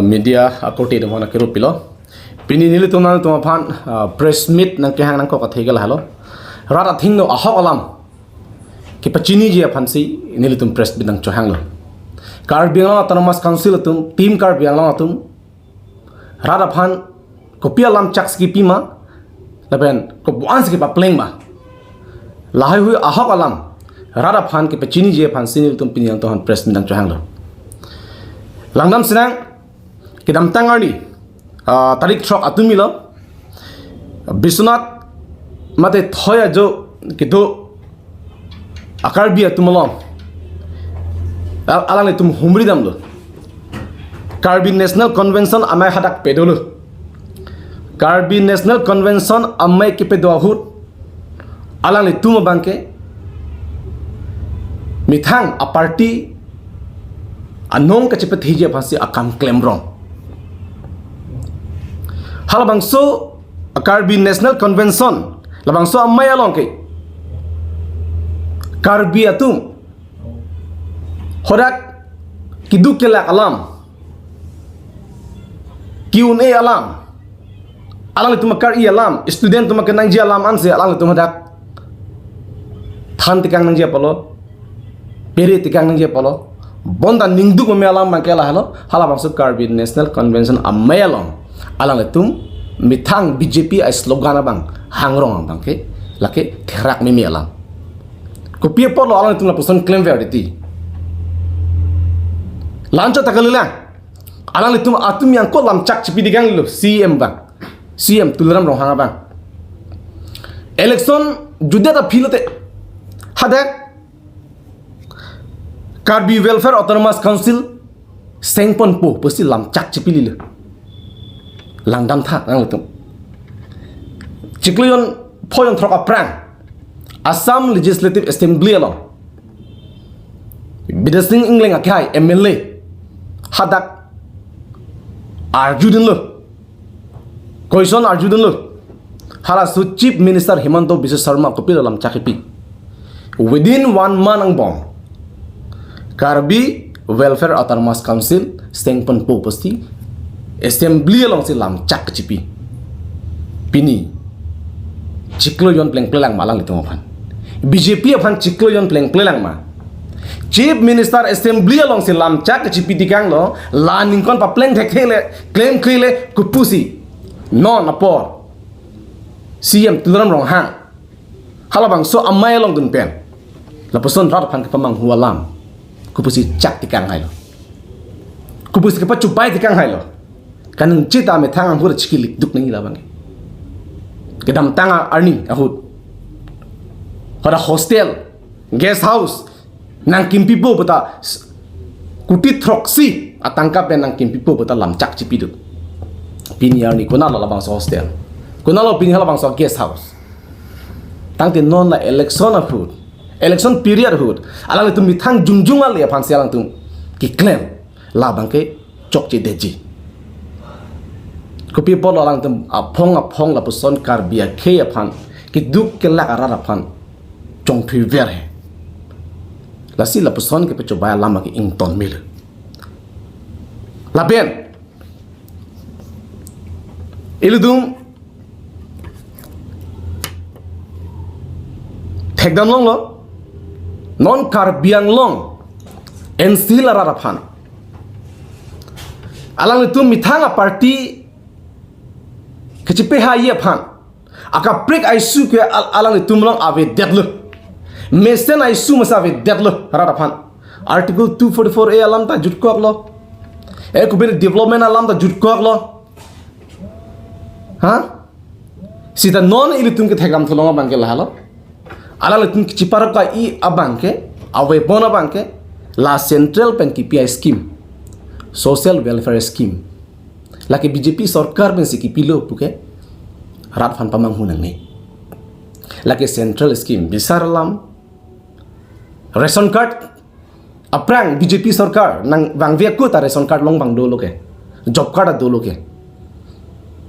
media akorti de mana kero pilo pini nili tunal tuma phan press meet nang kehang nang ko kathai gal halo rara thing no ahok alam ki pachini je phansi nili tum press meet nang chohang lo kar biang autonomous council tum team kar biang la tum rara phan ko pia lam chaks ki pima laben ko buans ki pa pleng ma lahai hui ahok alam rara phan ki pachini je phansi nili tum pini to han press meet nang chohang lo langdam sinang kidam tangani tarik shok atumilo bisunat mate thoya jo kido akar bi atumalo alang tum humri dam lo Karbi National Convention amai hadak pedolo Karbi National Convention amai ki pedohut alang tum bangke mithang a party anong kacipet hije pasti akam claim wrong halabangso Karbi National Convention labangso amay along ke Karbi atum hodak kiduk kelak alam kiune alam alang itu makar i alam student tu makar nangji alam anse alang itu hodak than tikang nangji polo pere tikang nangji polo bonda ningdu me alam makela halo halabangso Karbi National Convention amay along alang itum mithang BJP ay slogan bang hangrong bang ke lake therak mimi alam ko pie polo alang itum la person claim verity lancho takalila alang itum atum yang ko lam chak chipi digang lo CM bang CM tularam rong hanga bang election jude ta philote hadak Karbi Welfare Autonomous Council sengpon po pasti lam chak chipi lilo langdam thak nang lutum chiklion phoyon throka prang Assam Legislative Assembly along bidasing ingleng akai MLA hadak arjudin lo koison arjudin lo hala su Chief Minister Himanta Biswa Sarma ko pila lam chakipi within 1 month ang bom Karbi Welfare Autonomous Council sengpon po pasti assembly along si lam chak chipi pini chiklo yon pleng plelang malang itu mapan BJP aphan chiklo yon pleng plelang ma Chief Minister Assembly along si lam chak chipi dikang lo la ningkon pa pleng thekele claim khile kupusi no napor CM tulam rong hang halabang so amay along dun pen la person rat phan ka pamang hualam kupusi chak dikang hailo kupusi ka pa chupai dikang hailo kanang cita me thang hur chikilik duk nang ila bangi kedam tanga arni ahut hora hostel guest house nang kimpi po bata kuti throksi atangka pe nang kimpi po bata lam chak chipi du pini arni kuna la bang so hostel kuna lo pini hala bang so guest house tang tin non la election ahut election period ahut alang tu mi thang jungjung al ya phan sialang tu ki claim la bangke chok chi deji ko people alang tum apong la person Karbi ke aphan ki duk ke la ara aphan chong thui ver he la si la person ke pecho ba lama ki ing ton mil la ben iludum thekdam long lo non Karbiang long NC la ara aphan alang tu mithanga party kecipe haye phan aka break aisu ke alang tumlong ave deadlo mesen aisu mas ave deadlo rara phan article 244A alam ta jutko lo e ko ben development alam ta jutko lo ha sita non ilitum ke thegam tholonga bangke lahalo alang tum kicipar ka I abangke ave bona bangke la central pen KPI scheme social welfare scheme laki BJP sarkar ben siki pilo puke rat fan pamang hunang ni laki central scheme bisar alam ration card aprang BJP sarkar nang bang via ku ta ration card long bang dolo ke job card dolo ke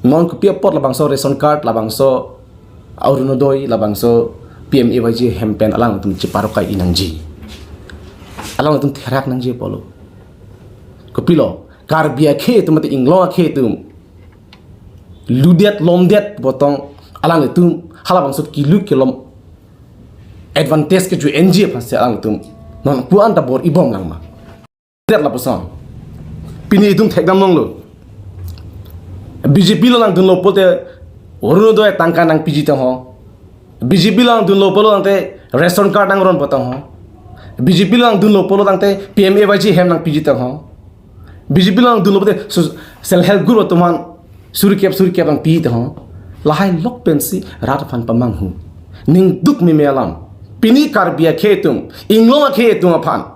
non ku pia pot la bang so ration card la bang so aurunodoi la bang so PMAYG hempen alang tum ciparo kai inangji alang tum therak nangji polo Kepilo karbia khe tu mati inglo khe tu ludet lomdet botong alang itu hala bangsut kilu kilom advantage ke ju NG pas alang itu non puan ta bor ibom lang ma det la poson pini itu thekdam nong lo BJP lo lang dun lo pote oruno do tangka nang PG ta ho BJP lang dun lo polo nang te ration card nang ron potong ho BJP lang dun lo polo nang te PMAYG hem nang PG ta ho BJP lang dun lo pote self help group tuman suri kep ang pi ta ho lahai lok pensi rat fan pamang hu ning duk mi melam pini karbia khetum inglo khetum aphan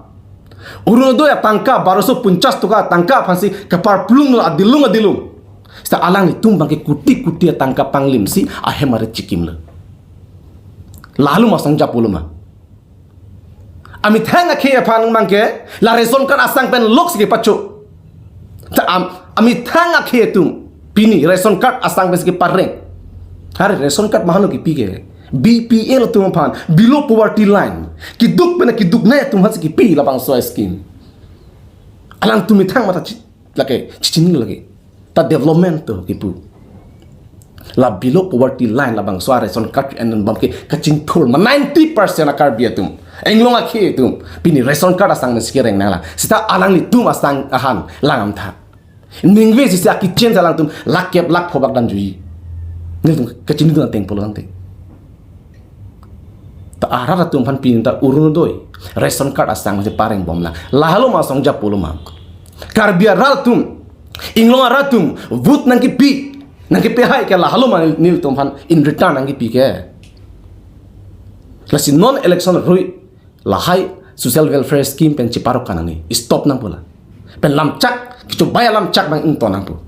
uruno do tangka 1250 tuka tangka phansi kapar plung adilung sta alang ni tumbang ke kuti tangka panglim si ahemare chikim le lalu masong japulu ma ami thanga khe aphan mangke la reson kan asang pen lok si pacho ta ami thanga khe tum pini ration card asang pen si pareng hari ration card mahalo ki pige BPL tu pan below poverty line kiduk na tum hasi ki pi labang so scheme alang tu mitang mata lake cicing lagi ta development tu kipu la below poverty line labang so ration card and bam ke kacing thul 90% akar bia tum englong akhe tum pini ration card asang na sikereng nala sita alang ni tum asang ahan langam tha ningwe si sa kitchen alang tum lak phobak dan jui ni tum kacing tu teng polo teng ta arah tum pan pin ta urun doi ration card asang se pareng bom la lahalo ma song japolo ma karbia ral tum inglong aratum vut nang ki pi nang ki pe hai ke lahalo ma nil tum pan in return nang ki pi ke lasi non election rui lahai social welfare scheme pen ciparok kanani stop nang pola pen lam chak kichu baya lam chak bang ing to nang po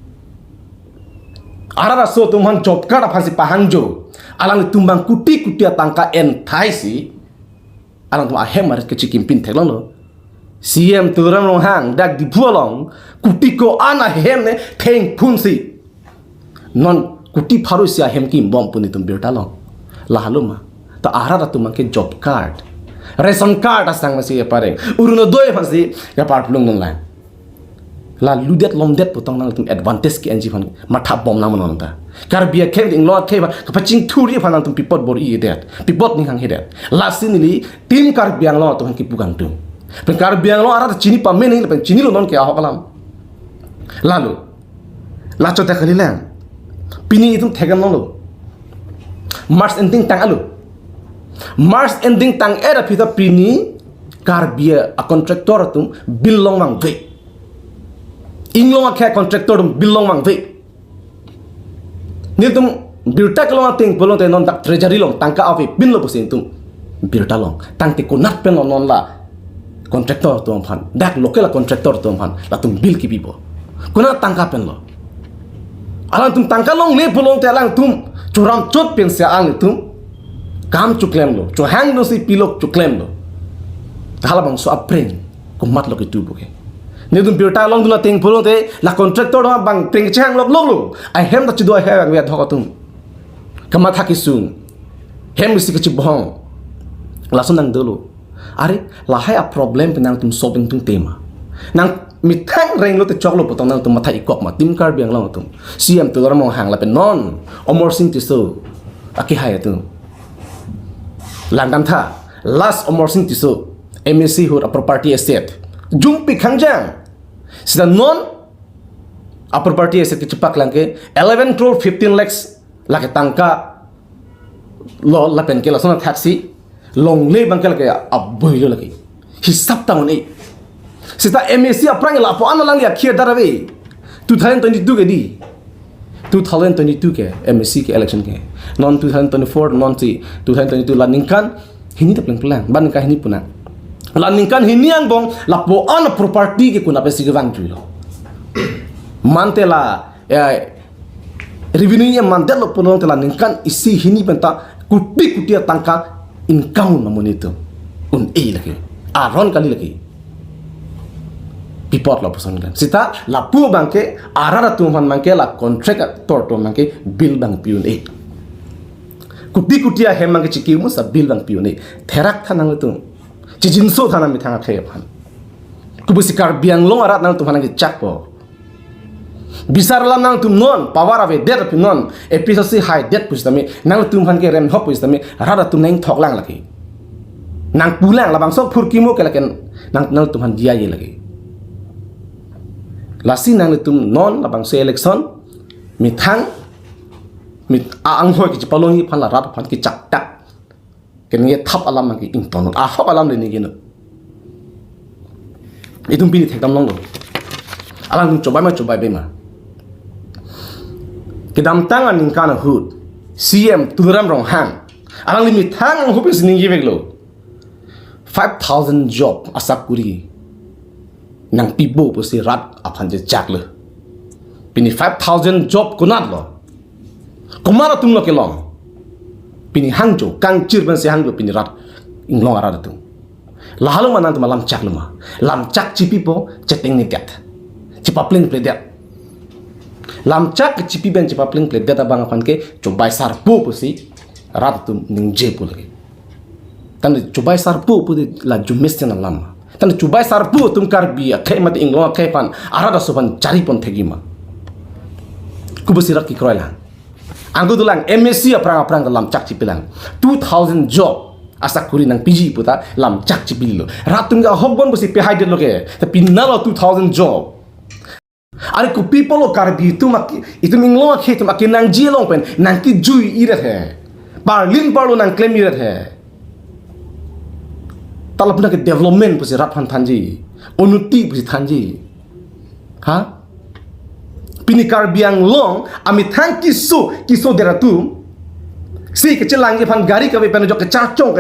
arara so tum han job card phansi pahanjo alang tumbang kuti tangka en thai si alang tum ahem maret ke chikim pin theklang lo CM turam long hang dak di bualong kuti ko ana hem ne theng phun si non kuti pharu si ahem ki bom puni tum birta long la haluma ta arara tum ke job card ration card asang ma si pareng uruno doi phansi ya par plung non la la ludet lomdet potong nang tum advantage ki NG fan matha bom nam non ta karbia kem ding lot kheba kapaching thuri fan tum pipot bor i det pipot ni hang hedet lasinili tim karbiang lo tum ki pugang tum pen karbiang lo ara chini pa men pen chini lo non ke ahokalam lalu la chota khalilan pini tum thegam lo mars ending tang alu mars ending tang era pita pini karbia a contractor tum bill long mang ve inglong akhe contractor dum bilong mang ve ni tum birta kalong ting polong te non tak treasury long tangka avi bin lo pusin tum birta long tang te kunat pen non la contractor tum phan dak local contractor tum phan la tum bil ki bibo kunat tangka pen lo alang tum tangka long le polong te alang tum churam chot pen se ang tum kam chuklem lo chu hang no si pilok chuklem lo hala bang so apreng kumat lo ki tu buke ni dum pirta long duna ting polo te la contractor ma bang pring chang lok lok lo I hem ta chido ha we thok tum kama thaki sung hem si ki chibong la sun nang dolo are la hai a problem penang tum solving tum tema nang mitang rain lo te chok lo potong nang tum matha ikok ma tim kar biang long tum CM tu ram hang la pen non omor sing ti so aki hai tum langdam tha last omor sing ti so MSC hur a property estate jumpi khangjang sida non upper party asset cepak langke 11 crore 15 lakhs lake tangka lo la pen ke la sona taxi long le bangkel ke aboi lo lagi hisap tahun ini sita MSC aprang la po ana lang ya khia darawe 2022 ke di 2022 ke MSC ke election ke non 2024 non 2022 la ningkan hini ta plan ban ka hini puna laningkan hiniang bong lapo an property ke kuna pe sigawang julo mantela revenue nya mandelo punon tela ningkan isi hini penta kuti tangka income namun itu un lagi aron kali lagi pipot la person kan sita lapu bangke arara tuman mangke la contract to mangke bill bang piun kuti hem mangke chikimu sa bill bang piun therak thanang tu Jijinso thana mi thanga khe phan kubusi Karbi Anglong arat nang tum hanang cak po bisar lam nang tum non power ave det ap non episode si high det pus tami nang tum han ke rem hop pus tami rada tum nang thok lang lagi nang pulang labang sok phurki mo ke laken nang tum han dia ye lagi lasi nang tum non labang se election mi thang mi ang hoi ki palong hi phan la rat phan ki chak tak ken nge thap alam mang ki ing ton a hop alam le ni gino itum pini thek dam long lo alang coba be ma kedam tangan ning kana hud CM turam rong hang alang limit hang hopis ning givek lo 5,000 job asakuri nang pibo po si rat apan je jak le pini 5,000 job kunat lo kumara tum lo kelong pini hangjo kang chir ban si hangjo pini rat inglong ara tu lahalu manan tu malam cak luma lam cak cipi po ceteng ni gat cipa pling pledet lam cak cipi ben cipa pling pledet abang apan ke cobai sarpu po si rat tu ning je po lagi tan cobai sarpu po la jumes na lam tan cobai sarpu tum Karbi ke mati inglong ke pan ara da sopan cari pon thegima kubusi rak ki kroilang anggo dulang MSc aprang lam cak cipi lang 2,000 job asa kuri nang PG puta lam cak cipilo ratung ga hogbon bosi pe haide loke tapi nalo 2,000 job ari ku people lo Karbi itu minglo ke tu makin nang jilong pen nang ki jui iret he parlin parlo nang claim iret he talap na ke development bosi rat han thanji unuti bosi thanji ha pini Karbi Anglong ami thang kiso deratum si kecil lagi pan gari kabe pen jok ke charchong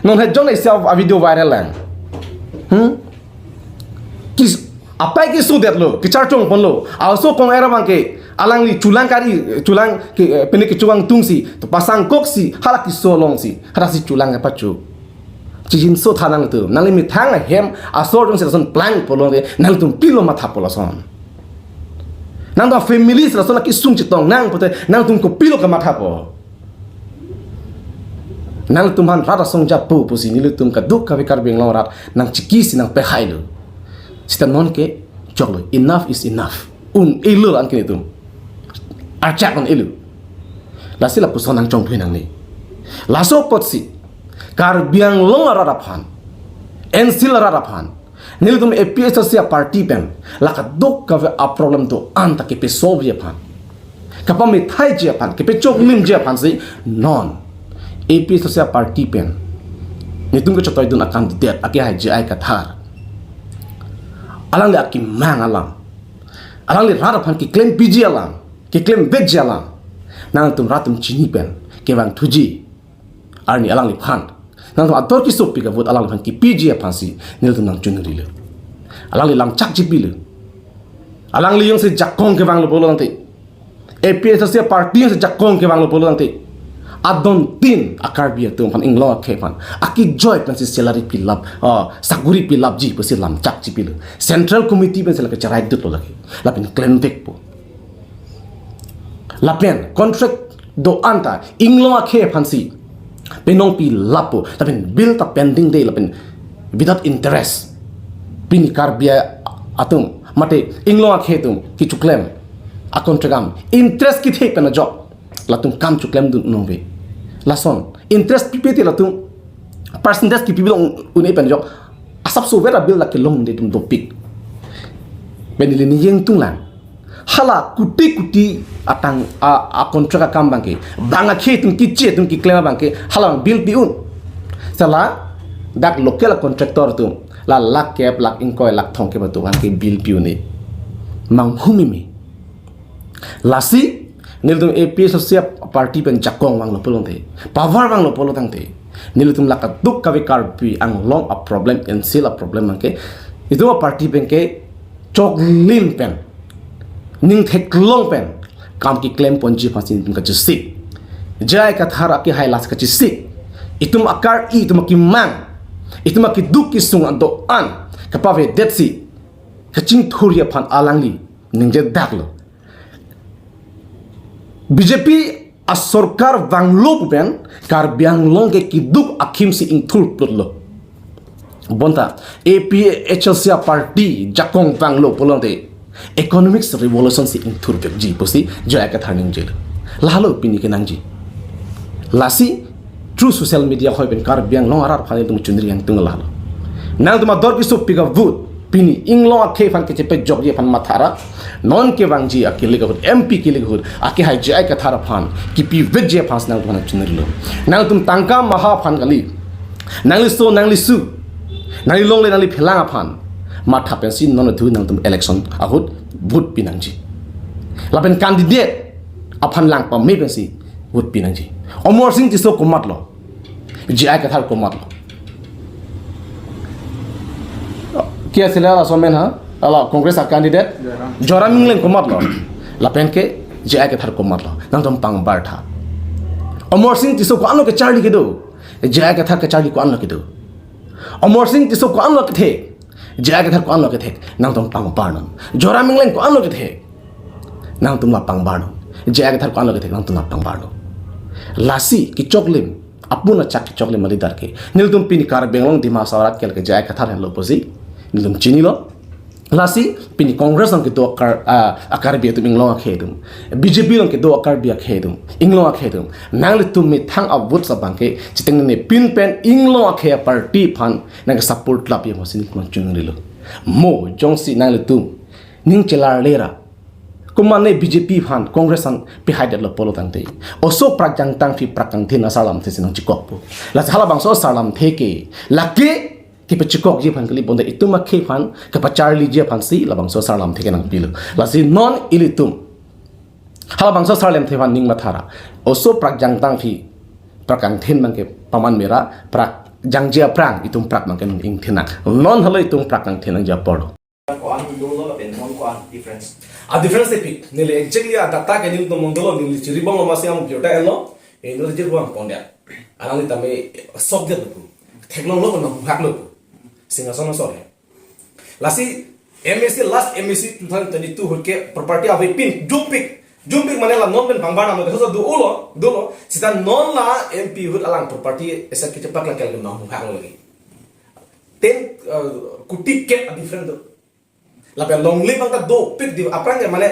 non he jong self a video viral lang kis apa ki su det lo ke charchong pon lo also kong era bang ke alang li culang ke peni ke cuang tungsi to pasang koksi hala ki so long si hara si culang apa cu cijin so thanang tu nang mi thang hem asor jong se son plan polong de nang tum pilo matha poloson nang da family sa son ki sung chitong nang pote nang tum ko pilo ka matha po nang tum han rata song japu pusi nilu tum ka duk ka Karbi Anglong rat nang chiki si nang pe hailu sita non ke joglo enough is enough elu an ke tum archak on elu la sila puson nang chong phui nang ni la so pot si Karbi Anglong rat phan en sil rat phan nilu tum APS sia party pen la ka duk ka a problem to an ta ke pe solve ye phan ka pa mi thai je phan ke pe chok lim je phan si non APS sia party pen ni tum ke chotoi dun akan det ake hai je ai ka thar alang le aki mang alang le rat phan ki claim PG alam ki claim veg alam nang tum ratum chini pen ke bang thuji arni alang le phan nang ator ki sopi ka vot alang phan ki PG phan si nil tum nang chungri le alang le lam chak jipi le alang le yung se jakong ke bang lo bolo nang te APS sia party se jakong ke bang lo bolo nang te adon tin Karbi tum phan inglong ke phan aki joy pan si salary pilap saguri pilap ji pasi lam chak jipi le central committee pen se la ke charai dut lo lagi la pen claim vek po la pen contract do anta inglong ke phan si penong pi lapo tapi bill ta pending day lapen without interest pini Karbi atum mate inglong khetum ki chuklem akon tragam interest ki the pena job latum kam chuklem dun nove lason interest pi latum percentage ki pi un pen job asap so vera bill la ke long de tum topik benili ni yeng tunglan hala kuti atang a kontrak kam bangke banga khetum ki che tum ki claim bangke hala bill pi un sala dak local contractor tum la lak kep lak inkoy lak thong ke batu bangke bill pi uni mang humimi lasi nil tum APS sia party pen jakong wang lo polong te power wang lo polo tang te nil tum lak duk ka Karbi Anglong a problem and still a problem bangke itu a party pen ke chok lim pen ning thek long pen kam ki claim ponji phasin tum ka chisi jai ka thara ki highlights ka chisi itum akar itum ki mang itum ki duk ki sung ando an ka pave detsi ka ching thuria phan alangli ning je daklo BJP a sarkar wanglo pen Karbi Anglong ke ki duk akhim si ing thul putlo bonta APHLC party jakong panglo polonte economics revolution si intur ji posi jaya ka tharning jil lalo pini ke nangji lasi true social media khoi ben kar biang long arar phane tung chundri yang tung lalo nang tuma dor piso piga vote pini inglo akhe fan ke chepe jog ye fan mathara non ke bangji akile ka MP kile ka ake hai jaya ka thara phan ki pi vejje phas nang tuma chundri lo nang tum tangka maha phan gali nangli su nangli long le nangli phelang aphan matha pensi non thu nang tum election ahut vote pinangji lapen candidate aphan lang pa me pensi vote pinangji omor sing ti so komat lo ji ai ka thar komat lo kia sila la somen ha ala congress candidate joraming leng komat lo lapen ke ji ai ka thar komat lo nang tum pang bar tha omor sing ti so ko ano ke charli ke do ji ai ka thar ka charli ko ano ke do omor sing ti so ko ano ke the jaya ke thar ko anlo ke thek nang tom pang barnon jora minglen ko anlo ke the nang tum la pang barnon jaya ke thar ko anlo ke thek nang tum la pang barnon lasi ki choklim apuna chak ki choklim mali dar ke nil tum pini kar benglong di masarat kel ke jaya ke thar lo posi nil tum chini lo lasi pini congress ang ke do akar bi tum inglong akhedum BJP ang ke do akar bi akhedum inglong akhedum nang le tum mi thang abut sa bangke chiteng ne pin pen inglong akhe party phan nang support lap ye mosin kon chung rilo mo jongsi nang le tum ning chelar lera kumane BJP phan congress ang behind lo polo tang te oso pragjang tang fi prakang thin asalam the sinong chikok po la hala bang so salam theke lake ki pechikok je phan kali bonda ituma khe phan ka pacharli je phan si labang so salam theke nang pilu la si non ilitum hala bang so salam the phan ning mathara oso pragjang tang fi prakang thin mang ke paman mera prak jangjia prang itum prak mang ke ing thina non halo itum prakang thin ang ja podo a difference te pik nile exactly a data ke nil to mondolo nil chiribong ma siam jota elo e no je buang pondia anang ta me sok de lu thekno lo no hak lo singa sono so he lasi MSC last MSC 2022 hoke property of pin jumpik mane la non ben pangbana mo so do lo sita non la MP hut alang property esa ke cepak la kel no hak lo lagi ten kutik ke a different la pe long live ang do pick di aprang ya mane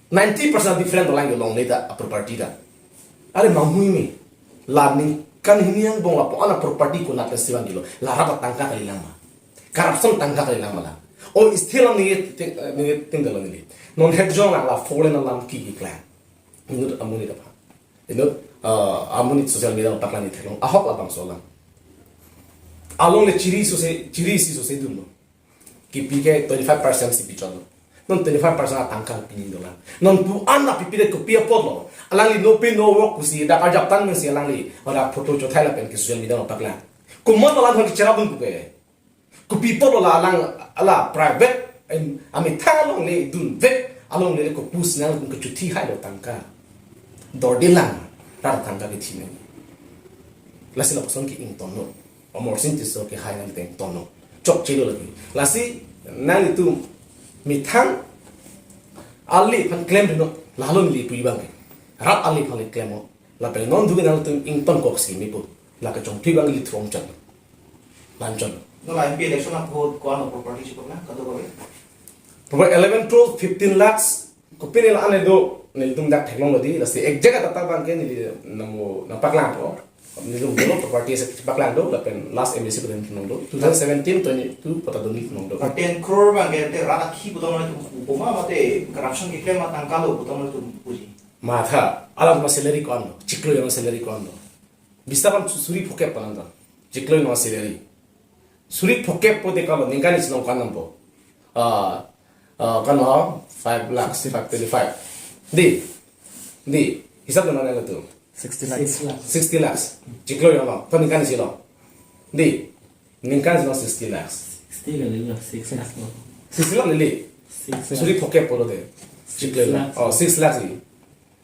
90% different lang yung long live da property da are mahui mi la ni kan hiniang bong la po ana property ko na festival gilo la rabat tangka kali lama corruption tangka kali lama la o still ni tinggal ni non head jong la fallen lam ki clan inut amuni da pa inut amuni social media pa clan ni thelo ahok la bang solam along le chiri si so se dum ki pike 25% si picholo non 25% atangkal pinin dola non pu anna pipide ko pia podlo alang li no pe no work kusi da ka jap tan men si alang li ora photo cho thaila pen ki social media no pakla ko mon la hon ki chera bun ku pe ku pi podlo la alang ala private en ami thalong le dun vet along le ko pus nang ku chuthi hai lo tangka dordilang tar tangka ki thine lasi la person ki ing tono omor sin tiso ki hai nang teng tono chok chilo lagi lasi nang itu mitang ali pan claim no lalon li pu bang rap ali pan claim la pe non du nang tu ing ton kok si mi pu la ka chong thi bang li throm chan lan chan no la MP election of vote ko ano property ko na kado ko proper 11 to 15 lakhs ko pinil ane do nil tum dak technology la si ek jaga tata bang ke ni namo na paklang po nilum dolo property sa paklang do la pen last MSC ko din do 2017 22 pata do ni do 10 crore bang ke te rata ki budong na tu boma mate corruption ki claim matang kalo budong na tu puji matha alam ma salary ko ano chiklo yo salary ko ano bistaban suri phoke pananda chiklo no salary suri phoke po de kalo ningani sinong kanam po kan 5 lakhs 525 di hisab na na to 60 lakhs chiklo yo no to ningani silo di ningani no 60 lakhs 60 lakhs nili suri phoke po de chiklo oh 6 lakhs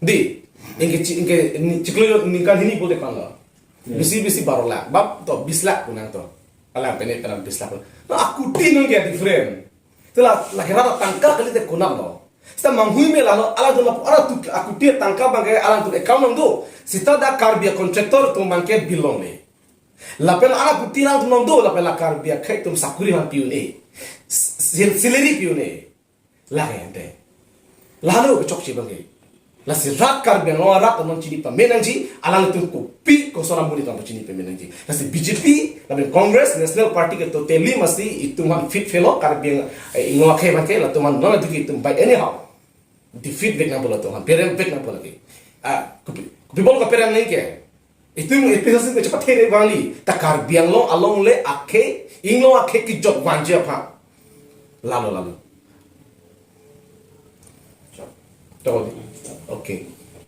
di inge chiklo yo ningani ni po de kan bisi 12 lakh bab to 20 lakh kunang to alam pene 20 lakh no aku tinong ya different tela la kerata tangka kali te kunang no sta manghui me la ala do la ala tu aku tie tangka bangke ala tu account ndo sita da karbia contractor tu mangke bilong le lapel ana putina tum nong do lapel akar biak khai tum sakuri han piune sileri piune la gente lalu chok chi bangai la si rak kar biang no rak non chini pa menang ji alang tum kopi ko sora muni tam chini pa menang ji la si BJP la ben Congress National Party ke to teli masti itu man fit fellow kar biang ingo khe ban ke la tuman no duki tum by anyhow defeat bek na bola to han perem bek na bola ke kopi bol ka perem nahi ke itu episode ke cepat tere bali takar biang lo along le akhe inglo akhe ki job wanje apa lalu Ciao. Tawag. Okay.